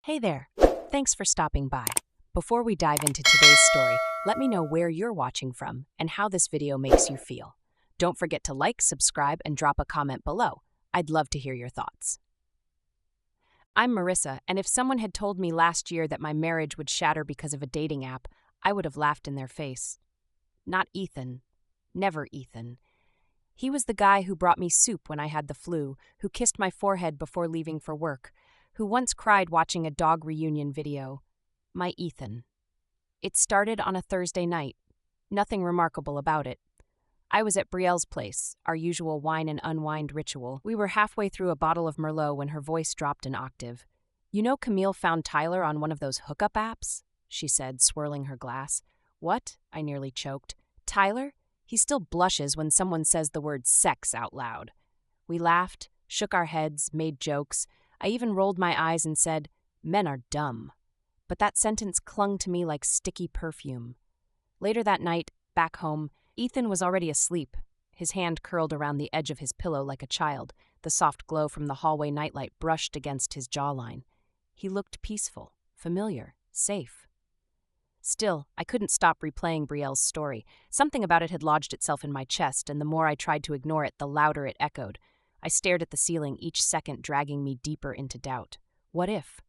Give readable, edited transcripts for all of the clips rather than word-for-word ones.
Hey there. Thanks for stopping by. Before we dive into today's story, let me know where you're watching from and how this video makes you feel. Don't forget to like, subscribe, and drop a comment below. I'd love to hear your thoughts. I'm Marissa, and if someone had told me last year that my marriage would shatter because of a dating app, I would have laughed in their face. Not Ethan. Never Ethan. He was the guy who brought me soup when I had the flu, who kissed my forehead before leaving for work, who once cried watching a dog reunion video. My Ethan. It started on a Thursday night. Nothing remarkable about it. I was at Brielle's place, our usual wine and unwind ritual. We were halfway through a bottle of Merlot when her voice dropped an octave. "You know Camille found Tyler on one of those hookup apps?" she said, swirling her glass. "What?" I nearly choked. "Tyler? He still blushes when someone says the word sex out loud." We laughed, shook our heads, made jokes. I even rolled my eyes and said, "Men are dumb." But that sentence clung to me like sticky perfume. Later that night, back home, Ethan was already asleep, his hand curled around the edge of his pillow like a child. The soft glow from the hallway nightlight brushed against his jawline. He looked peaceful, familiar, safe. Still, I couldn't stop replaying Brielle's story. Something about it had lodged itself in my chest, and the more I tried to ignore it, the louder it echoed. I stared at the ceiling, each second dragging me deeper into doubt. What if?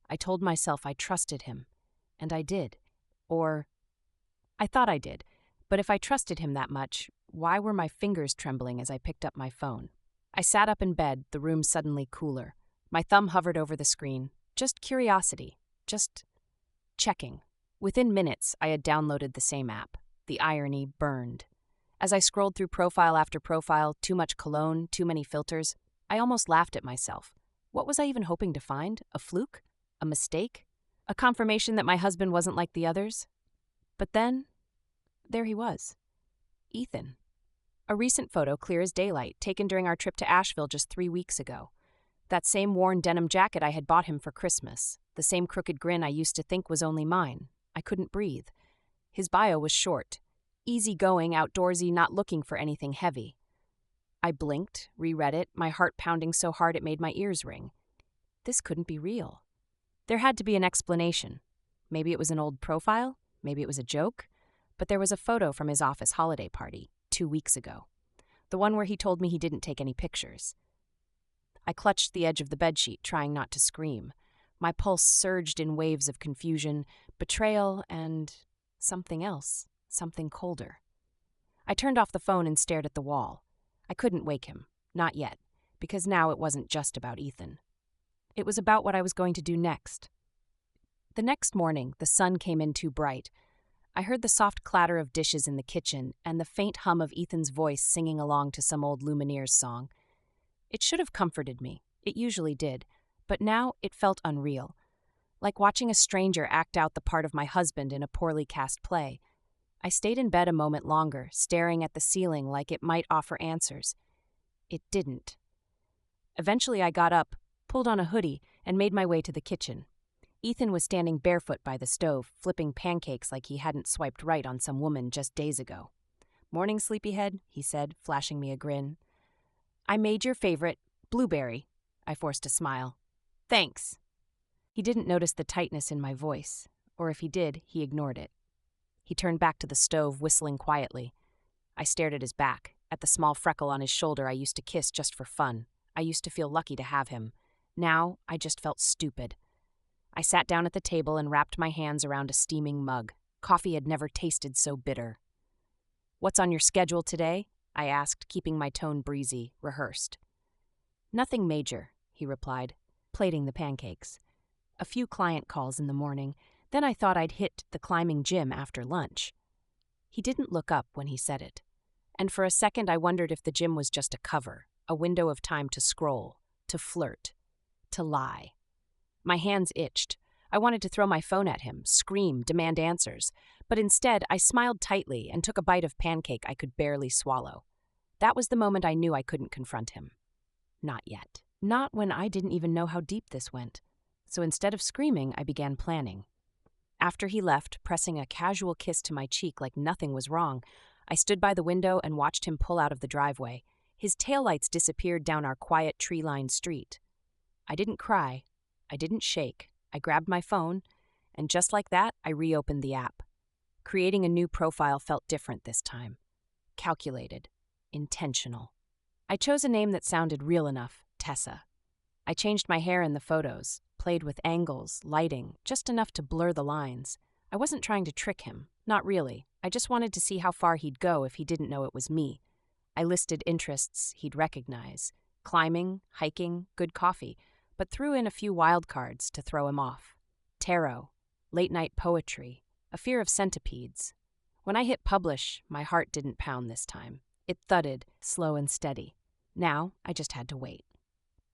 I told myself I trusted him, and I did. Or, I thought I did. But if I trusted him that much, why were my fingers trembling as I picked up my phone? I sat up in bed, the room suddenly cooler. My thumb hovered over the screen. Just curiosity. Just checking. Within minutes, I had downloaded the same app. The irony burned. As I scrolled through profile after profile, too much cologne, too many filters, I almost laughed at myself. What was I even hoping to find? A fluke? A mistake? A confirmation that my husband wasn't like the others? But then, there he was. Ethan. A recent photo, clear as daylight, taken during our trip to Asheville just 3 weeks ago. That same worn denim jacket I had bought him for Christmas. The same crooked grin I used to think was only mine. I couldn't breathe. His bio was short. Easygoing, outdoorsy, not looking for anything heavy. I blinked, reread it, my heart pounding so hard it made my ears ring. This couldn't be real. There had to be an explanation. Maybe it was an old profile, maybe it was a joke, but there was a photo from his office holiday party 2 weeks ago. The one where he told me he didn't take any pictures. I clutched the edge of the bedsheet, trying not to scream. My pulse surged in waves of confusion, betrayal, and something else, something colder. I turned off the phone and stared at the wall. I couldn't wake him, not yet, because now it wasn't just about Ethan. It was about what I was going to do next. The next morning, the sun came in too bright. I heard the soft clatter of dishes in the kitchen and the faint hum of Ethan's voice singing along to some old Lumineers song. It should have comforted me. It usually did. But now it felt unreal. Like watching a stranger act out the part of my husband in a poorly cast play. I stayed in bed a moment longer, staring at the ceiling like it might offer answers. It didn't. Eventually I got up, pulled on a hoodie, and made my way to the kitchen. Ethan was standing barefoot by the stove, flipping pancakes like he hadn't swiped right on some woman just days ago. "Morning, sleepyhead," he said, flashing me a grin. "I made your favorite, blueberry." I forced a smile. "Thanks." He didn't notice the tightness in my voice, or if he did, he ignored it. He turned back to the stove, whistling quietly. I stared at his back, at the small freckle on his shoulder I used to kiss just for fun. I used to feel lucky to have him. Now, I just felt stupid. I sat down at the table and wrapped my hands around a steaming mug. Coffee had never tasted so bitter. "What's on your schedule today?" I asked, keeping my tone breezy, rehearsed. "Nothing major," he replied, plating the pancakes. "A few client calls in the morning, then I thought I'd hit the climbing gym after lunch." He didn't look up when he said it, and for a second I wondered if the gym was just a cover, a window of time to scroll, to flirt, to lie. My hands itched. I wanted to throw my phone at him, scream, demand answers, but instead I smiled tightly and took a bite of pancake I could barely swallow. That was the moment I knew I couldn't confront him. Not yet. Not when I didn't even know how deep this went. So instead of screaming, I began planning. After he left, pressing a casual kiss to my cheek like nothing was wrong, I stood by the window and watched him pull out of the driveway. His taillights disappeared down our quiet tree-lined street. I didn't cry. I didn't shake. I grabbed my phone, and just like that, I reopened the app. Creating a new profile felt different this time. Calculated. Intentional. I chose a name that sounded real enough, Tessa. I changed my hair in the photos, played with angles, lighting, just enough to blur the lines. I wasn't trying to trick him, not really. I just wanted to see how far he'd go if he didn't know it was me. I listed interests he'd recognize: climbing, hiking, good coffee, but threw in a few wild cards to throw him off. Tarot, late-night poetry, a fear of centipedes. When I hit publish, my heart didn't pound this time. It thudded, slow and steady. Now, I just had to wait.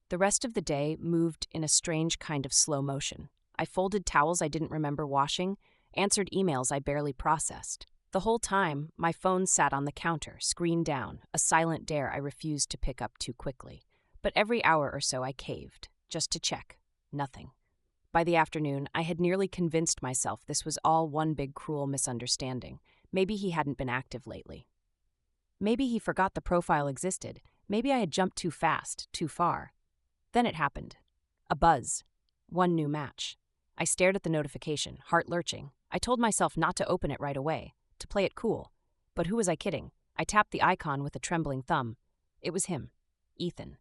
The rest of the day moved in a strange kind of slow motion. I folded towels I didn't remember washing, answered emails I barely processed. The whole time, my phone sat on the counter, screen down, a silent dare I refused to pick up too quickly. But every hour or so I caved, just to check. Nothing. By the afternoon, I had nearly convinced myself this was all one big cruel misunderstanding. Maybe he hadn't been active lately. Maybe he forgot the profile existed. Maybe I had jumped too fast, too far. Then it happened. A buzz. One new match. I stared at the notification, heart lurching. I told myself not to open it right away, to play it cool. But who was I kidding? I tapped the icon with a trembling thumb. It was him. Ethan.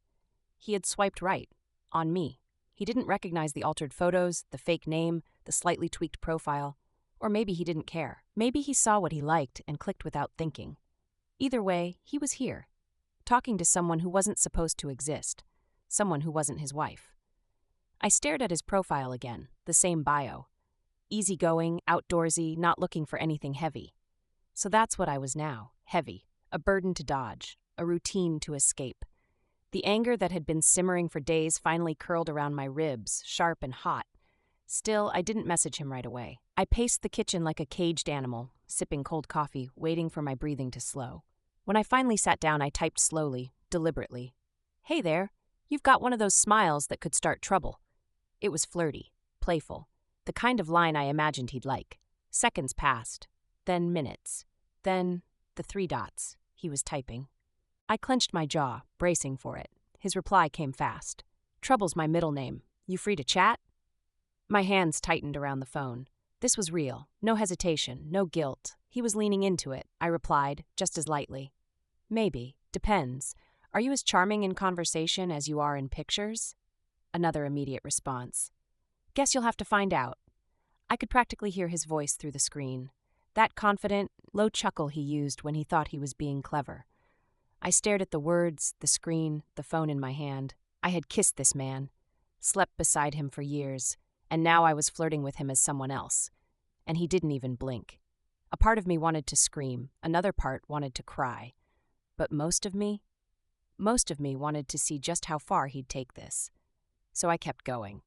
He had swiped right. On me. He didn't recognize the altered photos, the fake name, the slightly tweaked profile. Or maybe he didn't care. Maybe he saw what he liked and clicked without thinking. Either way, he was here. Talking to someone who wasn't supposed to exist. Someone who wasn't his wife. I stared at his profile again, the same bio. Easygoing, outdoorsy, not looking for anything heavy. So that's what I was now, heavy, a burden to dodge, a routine to escape. The anger that had been simmering for days finally curled around my ribs, sharp and hot. Still, I didn't message him right away. I paced the kitchen like a caged animal, sipping cold coffee, waiting for my breathing to slow. When I finally sat down, I typed slowly, deliberately. "Hey there. You've got one of those smiles that could start trouble." It was flirty, playful, the kind of line I imagined he'd like. Seconds passed, then minutes, then the 3 dots. He was typing. I clenched my jaw, bracing for it. His reply came fast. "Trouble's my middle name. You free to chat?" My hands tightened around the phone. This was real. No hesitation, no guilt. He was leaning into it. I replied, just as lightly. "Maybe. Depends. Are you as charming in conversation as you are in pictures?" Another immediate response. "Guess you'll have to find out." I could practically hear his voice through the screen. That confident, low chuckle he used when he thought he was being clever. I stared at the words, the screen, the phone in my hand. I had kissed this man, slept beside him for years, and now I was flirting with him as someone else. And he didn't even blink. A part of me wanted to scream, another part wanted to cry. But most of me wanted to see just how far he'd take this. So I kept going.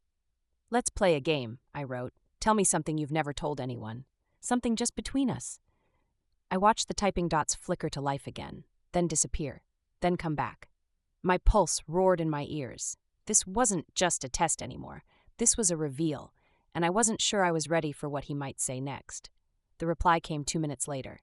"Let's play a game," I wrote. "Tell me something you've never told anyone. Something just between us." I watched the typing dots flicker to life again, then disappear, then come back. My pulse roared in my ears. This wasn't just a test anymore. This was a reveal, and I wasn't sure I was ready for what he might say next. The reply came 2 minutes later.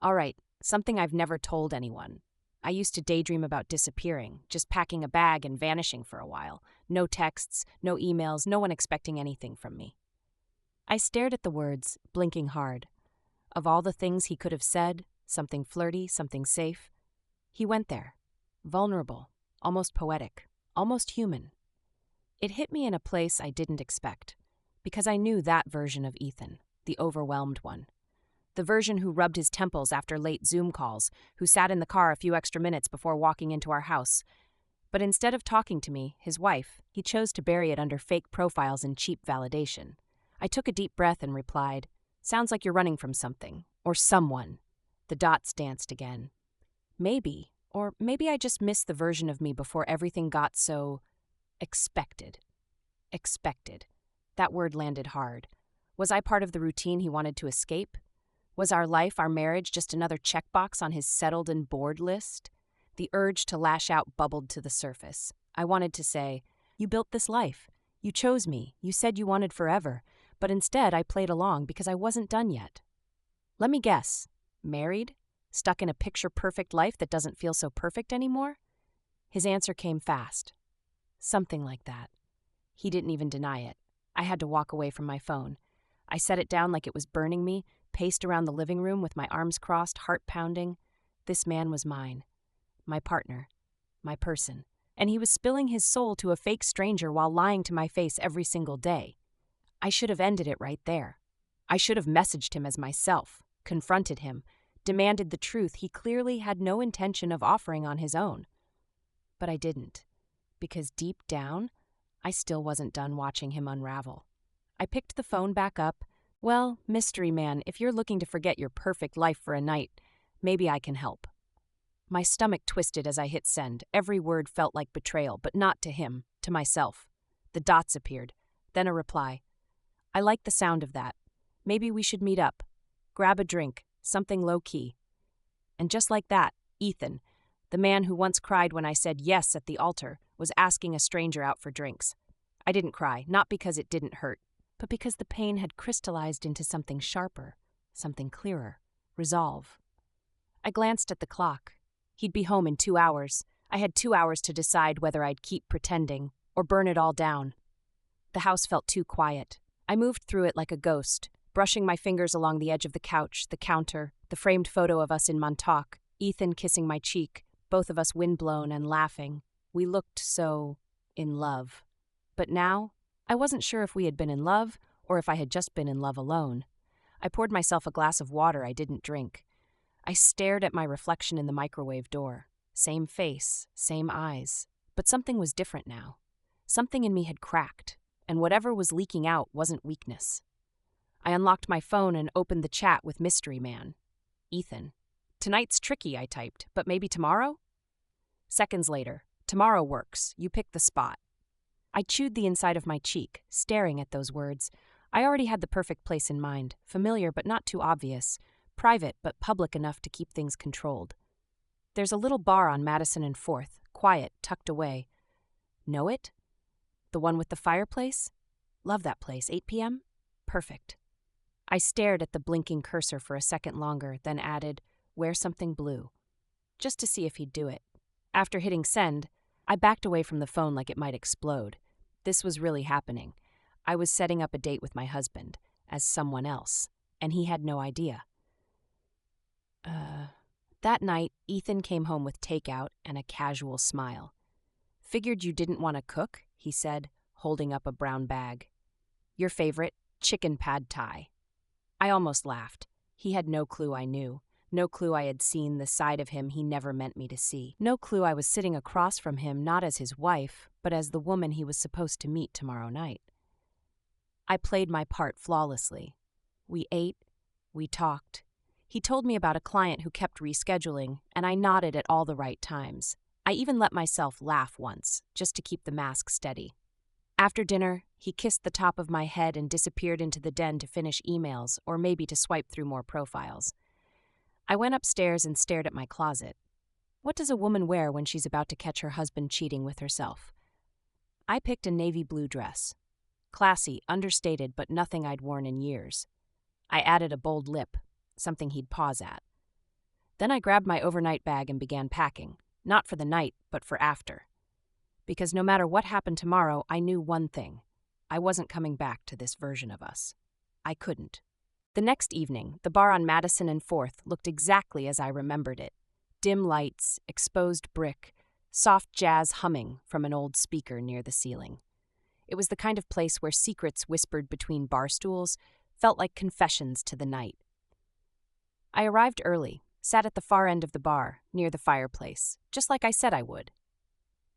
"All right, something I've never told anyone. I used to daydream about disappearing, just packing a bag and vanishing for a while. No texts, no emails, no one expecting anything from me." I stared at the words, blinking hard. Of all the things he could have said, something flirty, something safe, he went there. Vulnerable, almost poetic, almost human. It hit me in a place I didn't expect, because I knew that version of Ethan, the overwhelmed one. The version who rubbed his temples after late Zoom calls, who sat in the car a few extra minutes before walking into our house. But instead of talking to me, his wife, he chose to bury it under fake profiles and cheap validation. I took a deep breath and replied, "Sounds like you're running from something, or someone." The dots danced again. Maybe, or maybe I just missed the version of me before everything got so expected. Expected. That word landed hard. Was I part of the routine he wanted to escape? Was our life, our marriage, just another checkbox on his settled and bored list? The urge to lash out bubbled to the surface. I wanted to say, "You built this life. You chose me. You said you wanted forever." But instead, I played along because I wasn't done yet. "Let me guess. Married? Stuck in a picture-perfect life that doesn't feel so perfect anymore?" His answer came fast. "Something like that." He didn't even deny it. I had to walk away from my phone. I set it down like it was burning me, paced around the living room with my arms crossed, heart pounding. This man was mine. My partner. My person. And he was spilling his soul to a fake stranger while lying to my face every single day. I should have ended it right there. I should have messaged him as myself, confronted him, demanded the truth he clearly had no intention of offering on his own. But I didn't, because deep down, I still wasn't done watching him unravel. I picked the phone back up. Well, mystery man, if you're looking to forget your perfect life for a night, maybe I can help. My stomach twisted as I hit send. Every word felt like betrayal, but not to him, to myself. The dots appeared, then a reply. I like the sound of that. Maybe we should meet up. Grab a drink, something low-key. And just like that, Ethan, the man who once cried when I said yes at the altar, was asking a stranger out for drinks. I didn't cry, not because it didn't hurt, but because the pain had crystallized into something sharper, something clearer, resolve. I glanced at the clock. He'd be home in 2 hours. I had 2 hours to decide whether I'd keep pretending or burn it all down. The house felt too quiet. I moved through it like a ghost, brushing my fingers along the edge of the couch, the counter, the framed photo of us in Montauk, Ethan kissing my cheek, both of us windblown and laughing. We looked so in love. But now, I wasn't sure if we had been in love or if I had just been in love alone. I poured myself a glass of water I didn't drink. I stared at my reflection in the microwave door. Same face, same eyes. But something was different now. Something in me had cracked, and whatever was leaking out wasn't weakness. I unlocked my phone and opened the chat with Mystery Man. Ethan. Tonight's tricky, I typed, but maybe tomorrow? Seconds later. Tomorrow works. You pick the spot. I chewed the inside of my cheek, staring at those words. I already had the perfect place in mind, familiar but not too obvious, private but public enough to keep things controlled. There's a little bar on Madison and 4th, quiet, tucked away. Know it? The one with the fireplace? Love that place. 8 p.m.? Perfect. I stared at the blinking cursor for a second longer, then added, wear something blue, just to see if he'd do it. After hitting send, I backed away from the phone like it might explode. This was really happening. I was setting up a date with my husband, as someone else, and he had no idea. That night, Ethan came home with takeout and a casual smile. Figured you didn't want to cook, he said, holding up a brown bag. Your favorite, chicken pad thai. I almost laughed. He had no clue I knew. No clue I had seen the side of him he never meant me to see. No clue I was sitting across from him not as his wife, but as the woman he was supposed to meet tomorrow night. I played my part flawlessly. We ate. We talked. He told me about a client who kept rescheduling, and I nodded at all the right times. I even let myself laugh once, just to keep the mask steady. After dinner, he kissed the top of my head and disappeared into the den to finish emails or maybe to swipe through more profiles. I went upstairs and stared at my closet. What does a woman wear when she's about to catch her husband cheating with herself? I picked a navy blue dress. Classy, understated, but nothing I'd worn in years. I added a bold lip, something he'd pause at. Then I grabbed my overnight bag and began packing, not for the night, but for after. Because no matter what happened tomorrow, I knew one thing. I wasn't coming back to this version of us. I couldn't. The next evening, the bar on Madison and 4th looked exactly as I remembered it. Dim lights, exposed brick, soft jazz humming from an old speaker near the ceiling. It was the kind of place where secrets whispered between bar stools felt like confessions to the night. I arrived early, sat at the far end of the bar, near the fireplace, just like I said I would.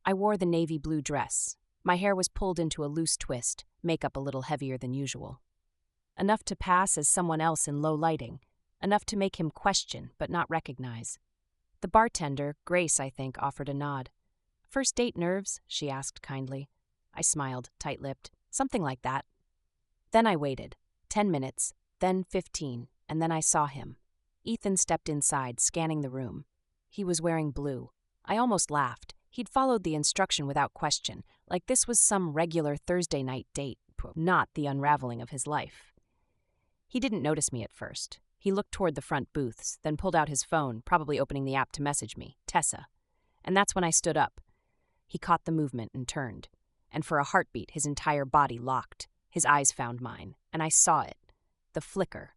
I wore the navy blue dress. My hair was pulled into a loose twist, makeup a little heavier than usual. Enough to pass as someone else in low lighting, enough to make him question but not recognize. The bartender, Grace, I think, offered a nod. First date nerves? She asked kindly. I smiled, tight-lipped. Something like that. Then I waited. 10 minutes, then 15, and then I saw him. Ethan stepped inside, scanning the room. He was wearing blue. I almost laughed. He'd followed the instruction without question, like this was some regular Thursday night date, not the unraveling of his life. He didn't notice me at first. He looked toward the front booths, then pulled out his phone, probably opening the app to message me, Tessa. And that's when I stood up. He caught the movement and turned. And for a heartbeat, his entire body locked. His eyes found mine, and I saw it. The flicker.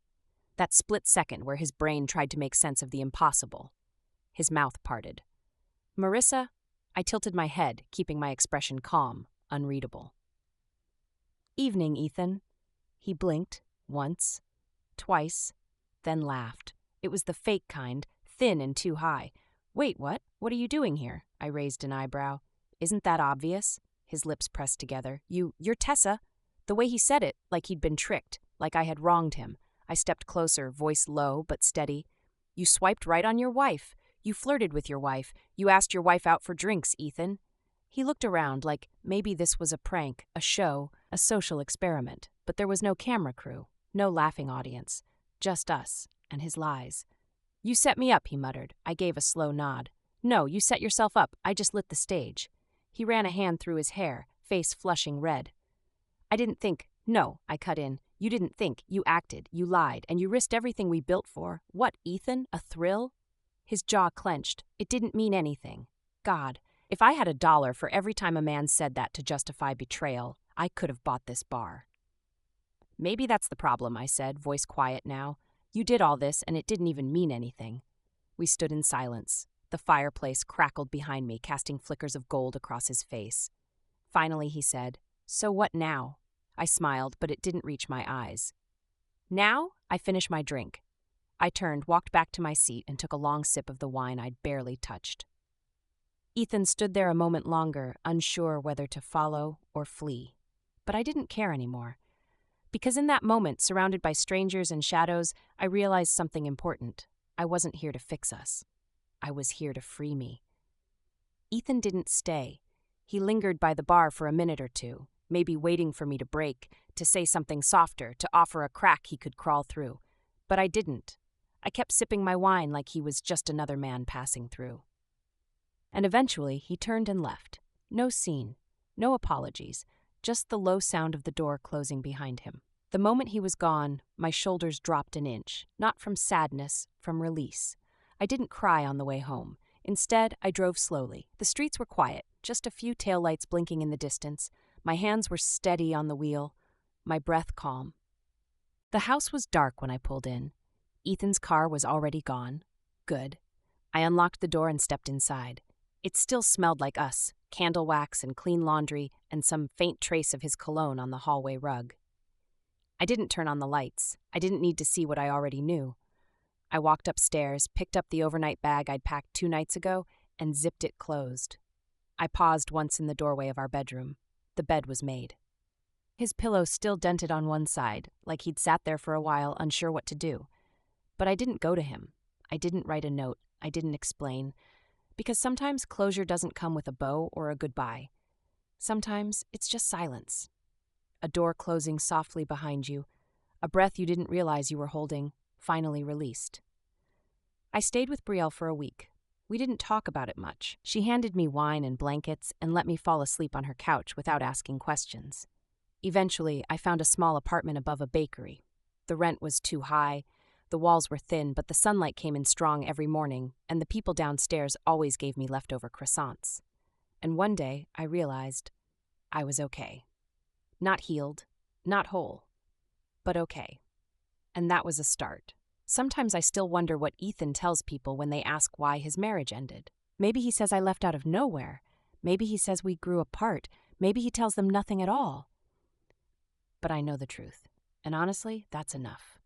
That split second where his brain tried to make sense of the impossible. His mouth parted. "Marissa?" I tilted my head, keeping my expression calm, unreadable. "Evening, Ethan." He blinked, once, twice, then laughed. It was the fake kind, thin and too high. "Wait, what? What are you doing here?" I raised an eyebrow. "Isn't that obvious?" His lips pressed together. You're Tessa." The way he said it, like he'd been tricked, like I had wronged him. I stepped closer, voice low but steady. "You swiped right on your wife. You flirted with your wife. You asked your wife out for drinks, Ethan." He looked around like maybe this was a prank, a show, a social experiment. But there was no camera crew, no laughing audience. Just us and his lies. "You set me up," he muttered. I gave a slow nod. "No, you set yourself up. I just lit the stage." He ran a hand through his hair, face flushing red. "I didn't think." "No," I cut in. "You didn't think. You acted. You lied. And you risked everything we built for. What, Ethan? A thrill?" His jaw clenched. It didn't mean anything. God, if I had $1 for every time a man said that to justify betrayal, I could have bought this bar. "Maybe that's the problem," I said, voice quiet now. "You did all this, and it didn't even mean anything." We stood in silence. The fireplace crackled behind me, casting flickers of gold across his face. Finally, he said, "So what now?" I smiled, but it didn't reach my eyes. "Now, I finish my drink." I turned, walked back to my seat, and took a long sip of the wine I'd barely touched. Ethan stood there a moment longer, unsure whether to follow or flee. But I didn't care anymore. Because in that moment, surrounded by strangers and shadows, I realized something important. I wasn't here to fix us. I was here to free me. Ethan didn't stay. He lingered by the bar for a minute or two, maybe waiting for me to break, to say something softer, to offer a crack he could crawl through. But I didn't. I kept sipping my wine like he was just another man passing through. And eventually, he turned and left. No scene, no apologies, just the low sound of the door closing behind him. The moment he was gone, my shoulders dropped an inch, not from sadness, from release. I didn't cry on the way home. Instead, I drove slowly. The streets were quiet, just a few taillights blinking in the distance. My hands were steady on the wheel, my breath calm. The house was dark when I pulled in. Ethan's car was already gone. Good. I unlocked the door and stepped inside. It still smelled like us, candle wax and clean laundry and some faint trace of his cologne on the hallway rug. I didn't turn on the lights. I didn't need to see what I already knew. I walked upstairs, picked up the overnight bag I'd packed 2 nights ago, and zipped it closed. I paused once in the doorway of our bedroom. The bed was made. His pillow still dented on one side, like he'd sat there for a while, unsure what to do. But I didn't go to him. I didn't write a note. I didn't explain. Because sometimes closure doesn't come with a bow or a goodbye. Sometimes it's just silence. A door closing softly behind you, a breath you didn't realize you were holding, finally released. I stayed with Brielle for a week. We didn't talk about it much. She handed me wine and blankets and let me fall asleep on her couch without asking questions. Eventually, I found a small apartment above a bakery. The rent was too high. The walls were thin, but the sunlight came in strong every morning, and the people downstairs always gave me leftover croissants. And one day, I realized I was okay. Not healed, not whole, but okay. And that was a start. Sometimes I still wonder what Ethan tells people when they ask why his marriage ended. Maybe he says I left out of nowhere. Maybe he says we grew apart. Maybe he tells them nothing at all. But I know the truth. And honestly, that's enough.